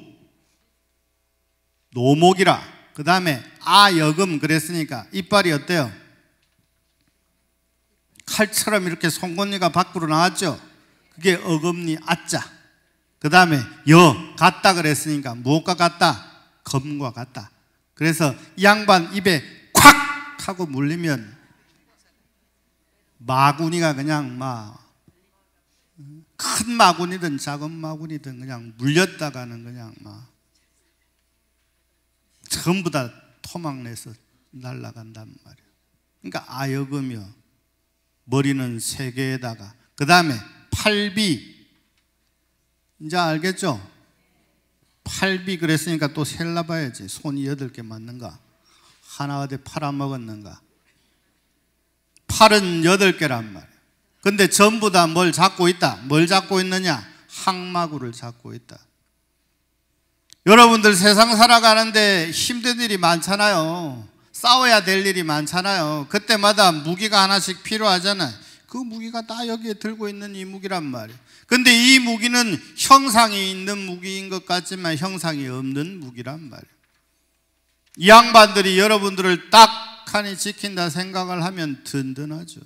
노목이라. 그 다음에 아여금 그랬으니까 이빨이 어때요? 칼처럼 이렇게 송곳니가 밖으로 나왔죠. 그게 어금니 아자. 그 다음에 여, 같다 그랬으니까 무엇과 같다? 검과 같다. 그래서 이 양반 입에 콱 하고 물리면 마구니가 그냥 큰 마구니든 작은 마구니든 그냥 물렸다가는 그냥 전부 다 토막내서 날아간단 말이에요. 그러니까 아여금이요. 머리는 3개에다가 그 다음에 팔비. 이제 알겠죠? 팔비 그랬으니까 또 셀라봐야지. 손이 8개 맞는가? 하나 어디 팔아먹었는가? 팔은 8개란 말이에요. 근데 전부 다 뭘 잡고 있다? 뭘 잡고 있느냐? 항마구를 잡고 있다. 여러분들 세상 살아가는데 힘든 일이 많잖아요. 싸워야 될 일이 많잖아요. 그때마다 무기가 하나씩 필요하잖아요. 그 무기가 다 여기에 들고 있는 이 무기란 말이에요. 근데 이 무기는 형상이 있는 무기인 것 같지만 형상이 없는 무기란 말이에요. 이 양반들이 여러분들을 딱하니 지킨다 생각을 하면 든든하죠.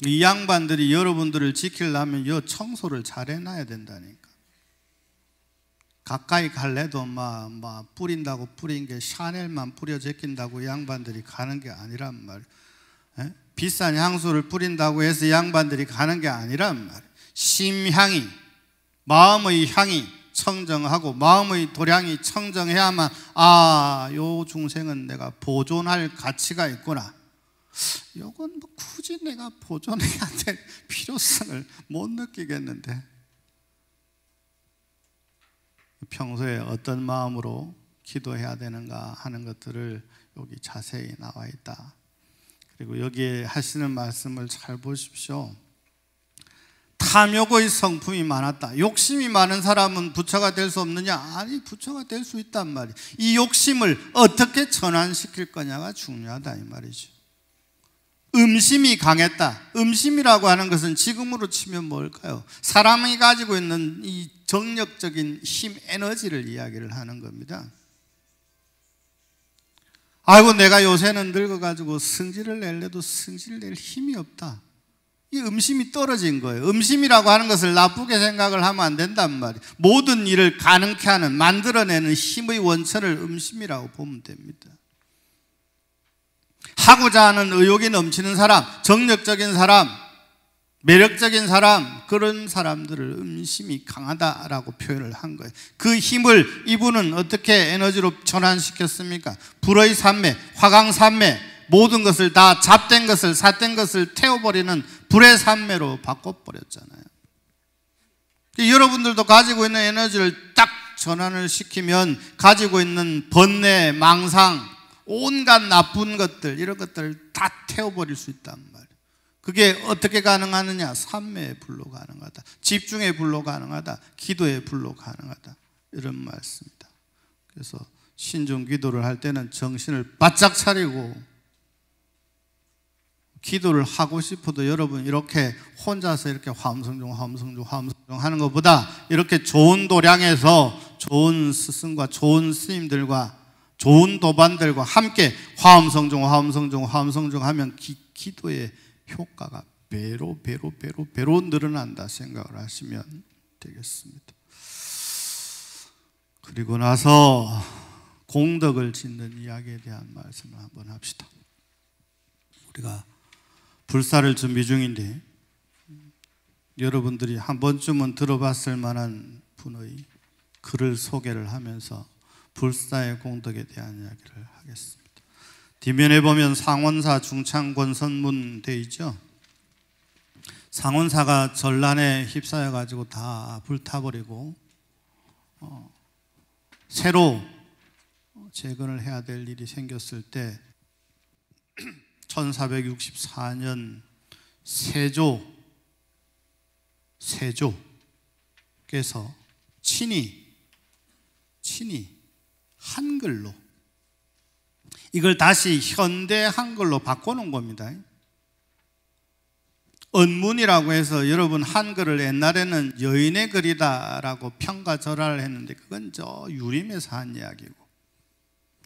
이 양반들이 여러분들을 지키려면 이 청소를 잘 해놔야 된다니까. 가까이 갈래도 뿌린다고 뿌린 게 샤넬만 뿌려 제낀다고 이 양반들이 가는 게 아니란 말이에요. 비싼 향수를 뿌린다고 해서 이 양반들이 가는 게 아니란 말이에요. 심향이, 마음의 향이 청정하고 마음의 도량이 청정해야만 요 중생은 내가 보존할 가치가 있구나. 요건 굳이 내가 보존해야 될 필요성을 못 느끼겠는데. 평소에 어떤 마음으로 기도해야 되는가 하는 것들을 여기 자세히 나와 있다. 그리고 여기에 하시는 말씀을 잘 보십시오. 탐욕의 성품이 많았다. 욕심이 많은 사람은 부처가 될 수 없느냐? 아니, 부처가 될 수 있단 말이에요. 이 욕심을 어떻게 전환시킬 거냐가 중요하다 이 말이죠. 음심이 강했다. 음심이라고 하는 것은 지금으로 치면 뭘까요? 사람이 가지고 있는 이 정력적인 힘, 에너지를 이야기를 하는 겁니다. 아이고, 내가 요새는 늙어가지고 승질을 내려도 승질 낼 힘이 없다. 이 음심이 떨어진 거예요. 음심이라고 하는 것을 나쁘게 생각을 하면 안 된단 말이에요. 모든 일을 가능케 하는, 만들어내는 힘의 원천을 음심이라고 보면 됩니다. 하고자 하는 의욕이 넘치는 사람, 정력적인 사람, 매력적인 사람, 그런 사람들을 음심이 강하다라고 표현을 한 거예요. 그 힘을 이분은 어떻게 에너지로 전환시켰습니까? 불의 산매, 화강 산매, 모든 것을 다 잡된 것을, 삿된 것을 태워버리는 불의 산매로 바꿔버렸잖아요. 여러분들도 가지고 있는 에너지를 딱 전환을 시키면 가지고 있는 번뇌, 망상, 온갖 나쁜 것들, 이런 것들을 다 태워버릴 수 있단 말이에요. 그게 어떻게 가능하느냐? 삼매의 불로 가능하다. 집중의 불로 가능하다. 기도의 불로 가능하다. 이런 말씀입니다. 그래서 신중 기도를 할 때는 정신을 바짝 차리고, 기도를 하고 싶어도 여러분 이렇게 혼자서 이렇게 화엄성중 하는 것보다 이렇게 좋은 도량에서 좋은 스승과 좋은 스님들과 좋은 도반들과 함께 화엄성중 하면 기도의 효과가 배로 늘어난다 생각을 하시면 되겠습니다. 그리고 나서 공덕을 짓는 이야기에 대한 말씀을 한번 합시다. 우리가 불사를 준비 중인데 여러분들이 한 번쯤은 들어봤을 만한 분의 글을 소개를 하면서 불사의 공덕에 대한 이야기를 하겠습니다. 뒷면에 보면 상원사 중창권선문 되어 있죠. 상원사가 전란에 휩싸여 가지고 다 불타버리고 새로 재건을 해야 될 일이 생겼을 때 1464년 세조께서 친히 한글로 이걸 다시 현대 한글로 바꿔놓은 겁니다. 언문이라고 해서 여러분 한글을 옛날에는 여인의 글이다라고 평가절하를 했는데 그건 저 유림에서 한 이야기고,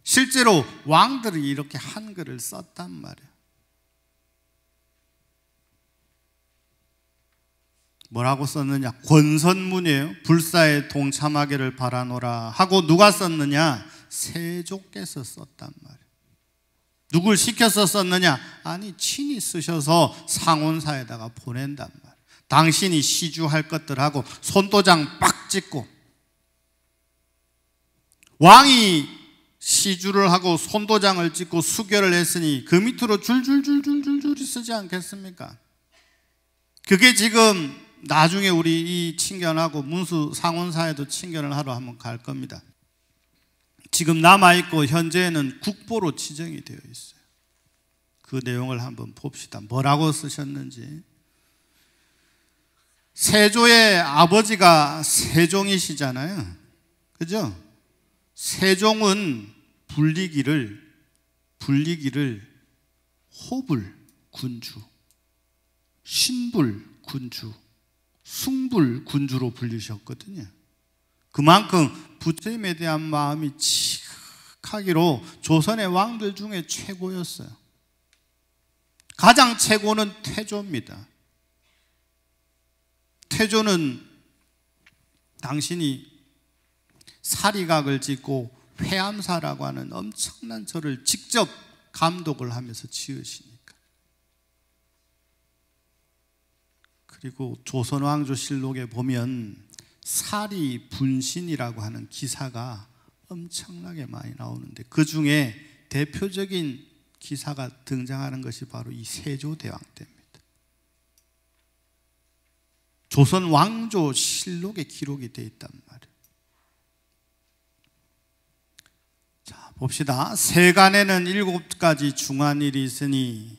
실제로 왕들이 이렇게 한글을 썼단 말이에요. 뭐라고 썼느냐? 권선문이에요. 불사에 동참하기를 바라노라 하고 누가 썼느냐? 세조께서 썼단 말이에요. 누굴 시켜서 썼느냐? 아니 친히 쓰셔서 상온사에다가 보낸단 말이에요. 당신이 시주할 것들하고 손도장 빡 찍고, 왕이 시주를 하고 손도장을 찍고 수결을 했으니 그 밑으로 줄줄줄줄줄줄이 쓰지 않겠습니까? 그게 지금 나중에 우리 이 친견하고 문수 상원사에도 친견을 하러 한번 갈 겁니다. 지금 남아있고 현재는 국보로 지정이 되어 있어요. 그 내용을 한번 봅시다. 뭐라고 쓰셨는지. 세조의 아버지가 세종이시잖아요. 그죠? 세종은 불리기를 호불 군주, 신불 군주, 숭불 군주로 불리셨거든요. 그만큼 부처님에 대한 마음이 지극하기로 조선의 왕들 중에 최고였어요. 가장 최고는 태조입니다. 태조는 당신이 사리각을 짓고 회암사라고 하는 엄청난 절을 직접 감독을 하면서 지으시니까. 그리고 조선왕조실록에 보면 사리분신이라고 하는 기사가 엄청나게 많이 나오는데 그 중에 대표적인 기사가 등장하는 것이 바로 이 세조대왕 때입니다. 조선왕조실록에 기록이 되어 있단 말이에요. 자, 봅시다. 세간에는 7가지 중한일이 있으니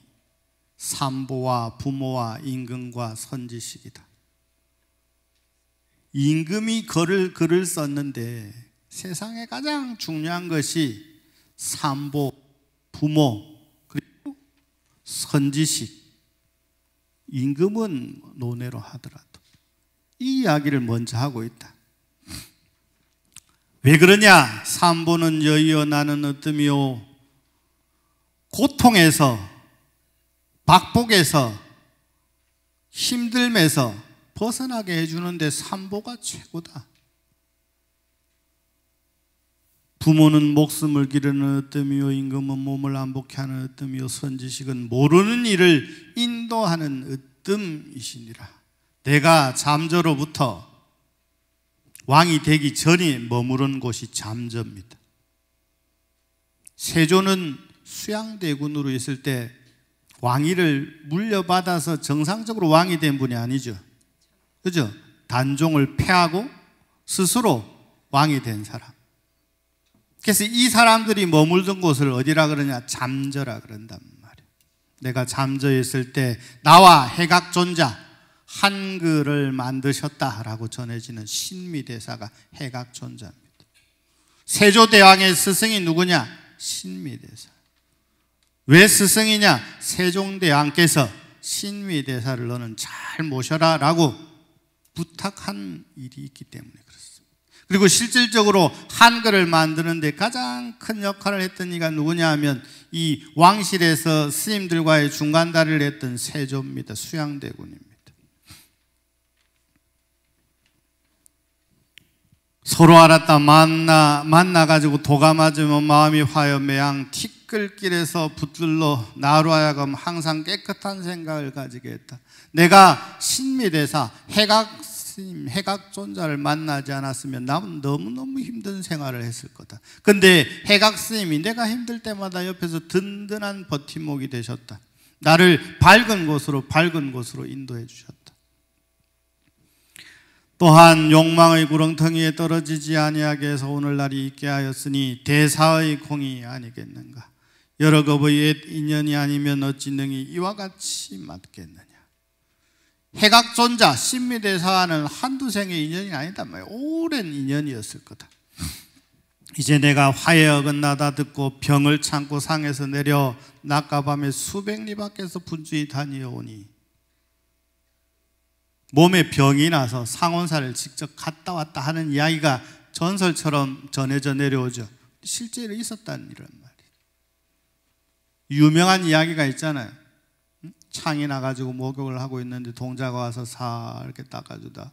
삼보와 부모와 임금과 선지식이다. 임금이 글을 썼는데 세상에 가장 중요한 것이 삼보, 부모, 그리고 선지식. 임금은 논외로 하더라도 이 이야기를 먼저 하고 있다. 왜 그러냐? 삼보는 여의어 나는 어뜸이요, 고통에서, 박복에서, 힘듦에서 벗어나게 해주는데 삼보가 최고다. 부모는 목숨을 기르는 어뜸이요, 임금은 몸을 안복케 하는 어뜸이요, 선지식은 모르는 일을 인도하는 어뜸이시니라. 내가 잠저로부터 왕이 되기 전에 머무른 곳이 잠저입니다. 세조는 수양대군으로 있을 때 왕위를 물려받아서 정상적으로 왕이 된 분이 아니죠. 그죠? 단종을 폐하고 스스로 왕이 된 사람. 그래서 이 사람들이 머물던 곳을 어디라 그러냐? 잠저라 그런단 말이에요. 내가 잠저에 있을 때 나와 해각존자 한글을 만드셨다라고 전해지는 신미대사가 해각존자입니다. 세조대왕의 스승이 누구냐? 신미대사. 왜 스승이냐? 세종대왕께서 신미대사를 너는 잘 모셔라 라고 부탁한 일이 있기 때문에 그렇습니다. 그리고 실질적으로 한글을 만드는 데 가장 큰 역할을 했던 이가 누구냐 하면 이 왕실에서 스님들과의 중간다리를 했던 세조입니다. 수양대군입니다. 서로 알았다 만나가지고 도가 맞으면 마음이 화여 매양 티끌길에서 붙들러 나로 하여금 항상 깨끗한 생각을 가지게 했다. 내가 신미대사 해각스님 해각존자를 만나지 않았으면 나는 너무너무 힘든 생활을 했을 거다. 근데 해각스님이 내가 힘들 때마다 옆에서 든든한 버팀목이 되셨다. 나를 밝은 곳으로 인도해 주셨다. 또한 욕망의 구렁텅이에 떨어지지 아니하게 해서 오늘날이 있게 하였으니 대사의 공이 아니겠는가. 여러 겁의 옛 인연이 아니면 어찌 능히 이와 같이 맞겠느냐. 해각존자 신미대사와는 한두 생의 인연이 아니단 말이에요. 오랜 인연이었을 거다. 이제 내가 화에 어긋나다 듣고 병을 참고 상에서 내려 낮과 밤에 수백 리 밖에서 분주히 다니어오니 몸에 병이 나서 상온사를 직접 갔다 왔다 하는 이야기가 전설처럼 전해져 내려오죠. 실제로 있었다는 이런 말이에요. 유명한 이야기가 있잖아요. 창이 나가지고 목욕을 하고 있는데 동자가 와서 사 이렇게 닦아주다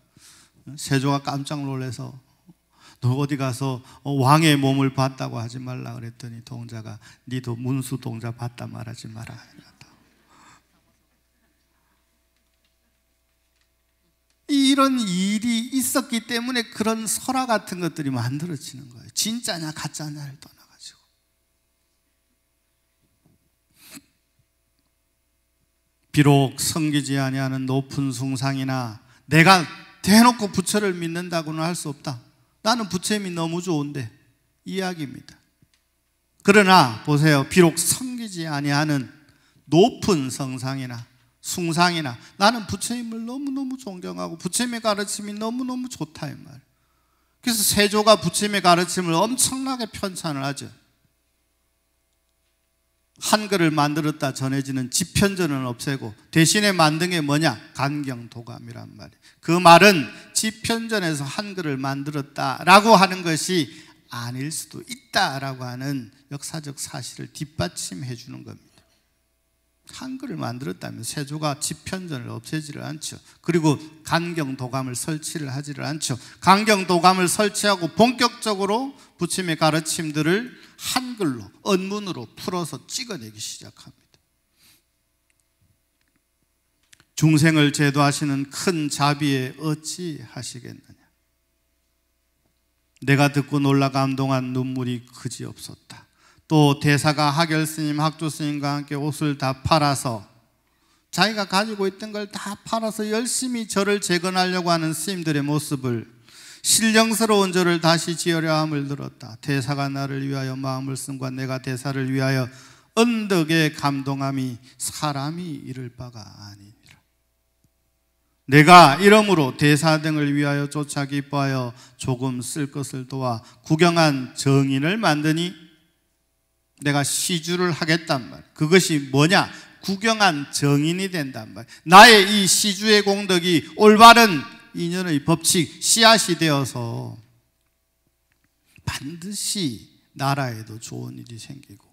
세조가 깜짝 놀라서 너 어디 가서 왕의 몸을 봤다고 하지 말라 그랬더니 동자가 니도 문수 동자 봤다 말하지 마라. 이런 일이 있었기 때문에 그런 설화 같은 것들이 만들어지는 거예요. 진짜냐 가짜냐를 떠나가지고. 비록 섬기지 아니하는 높은 숭상이나 내가 대놓고 부처를 믿는다고는 할 수 없다. 나는 부처님이 너무 좋은데 이야기입니다. 그러나 보세요. 비록 섬기지 아니하는 높은 성상이나 숭상이나 나는 부처님을 너무너무 존경하고 부처님의 가르침이 너무너무 좋다 이 말. 그래서 세조가 부처님의 가르침을 엄청나게 편찬을 하죠. 한글을 만들었다 전해지는 지편전은 없애고 대신에 만든 게 뭐냐? 간경도감이란 말이에요. 그 말은 지편전에서 한글을 만들었다라고 하는 것이 아닐 수도 있다라고 하는 역사적 사실을 뒷받침해 주는 겁니다. 한글을 만들었다면 세조가 지편전을 없애지를 않죠. 그리고 간경도감을 설치를 하지를 않죠. 간경도감을 설치하고 본격적으로 부처님의 가르침들을 한글로 언문으로 풀어서 찍어내기 시작합니다. 중생을 제도하시는 큰 자비에 어찌 하시겠느냐. 내가 듣고 놀라 감동한 눈물이 그지없었다. 또 대사가 하결스님, 학조스님과 함께 옷을 다 팔아서 자기가 가지고 있던 걸 다 팔아서 열심히 절을 재건하려고 하는 스님들의 모습을 신령스러운 절을 다시 지으려 함을 들었다. 대사가 나를 위하여 마음을 쓴과 내가 대사를 위하여 언덕에 감동함이 사람이 이를 바가 아니니라. 내가 이러므로 대사 등을 위하여 쫓아 기뻐하여 조금 쓸 것을 도와 구경한 정인을 만드니 내가 시주를 하겠단 말. 그것이 뭐냐? 구경한 정인이 된단 말. 나의 이 시주의 공덕이 올바른 인연의 법칙, 씨앗이 되어서 반드시 나라에도 좋은 일이 생기고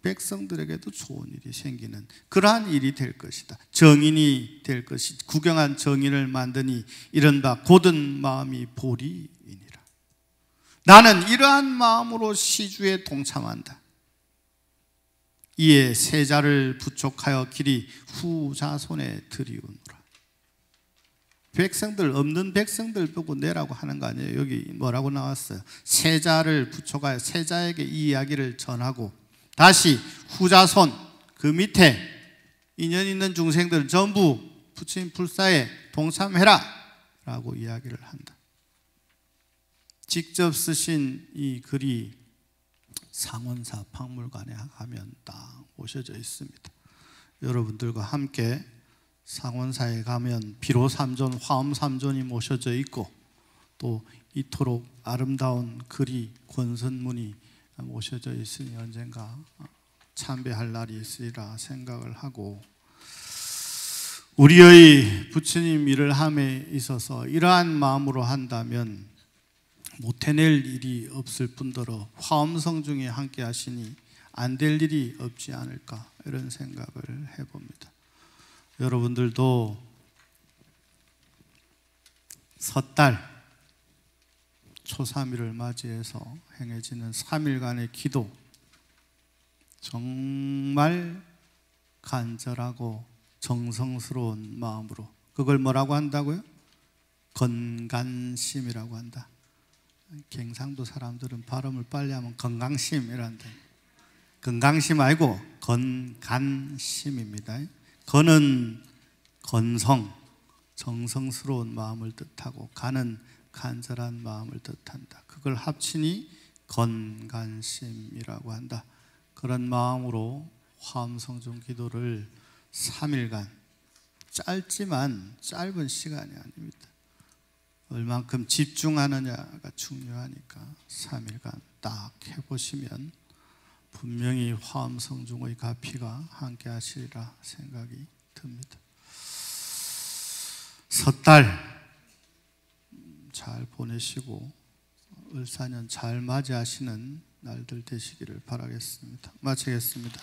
백성들에게도 좋은 일이 생기는 그러한 일이 될 것이다. 정인이 될 것이 구경한 정인을 만드니 이른바 곧은 마음이 보리이니라. 나는 이러한 마음으로 시주에 동참한다. 이에 세자를 부촉하여 길이 후자손에 드리우노라. 백성들, 없는 백성들 보고 내라고 하는 거 아니에요. 여기 뭐라고 나왔어요? 세자를 부촉하여 세자에게 이 이야기를 전하고 다시 후자손, 그 밑에 인연 있는 중생들 전부 부처님 불사에 동참해라 라고 이야기를 한다. 직접 쓰신 이 글이 상원사 박물관에 가면 딱 모셔져 있습니다. 여러분들과 함께 상원사에 가면 비로삼존, 화엄삼존이 모셔져 있고 또 이토록 아름다운 글이, 권선문이 모셔져 있으니 언젠가 참배할 날이 있으리라 생각을 하고, 우리의 부처님 일을 함에 있어서 이러한 마음으로 한다면 못 해낼 일이 없을 뿐더러 화엄성중에 함께 하시니 안 될 일이 없지 않을까, 이런 생각을 해봅니다. 여러분들도 섣달 초삼일을 맞이해서 행해지는 3일간의 기도, 정말 간절하고 정성스러운 마음으로, 그걸 뭐라고 한다고요? 건간심이라고 한다. 경상도 사람들은 발음을 빨리 하면 건강심이란다. 건강심 아니고 건간심입니다. 건은 건성, 정성스러운 마음을 뜻하고, 간은 간절한 마음을 뜻한다. 그걸 합치니 건간심이라고 한다. 그런 마음으로 화엄성중 기도를 3일간, 짧지만 짧은 시간이 아닙니다. 얼만큼 집중하느냐가 중요하니까 3일간 딱 해보시면 분명히 화엄성중의 가피가 함께 하시리라 생각이 듭니다. 섣달 잘 보내시고 을사년 잘 맞이하시는 날들 되시기를 바라겠습니다. 마치겠습니다.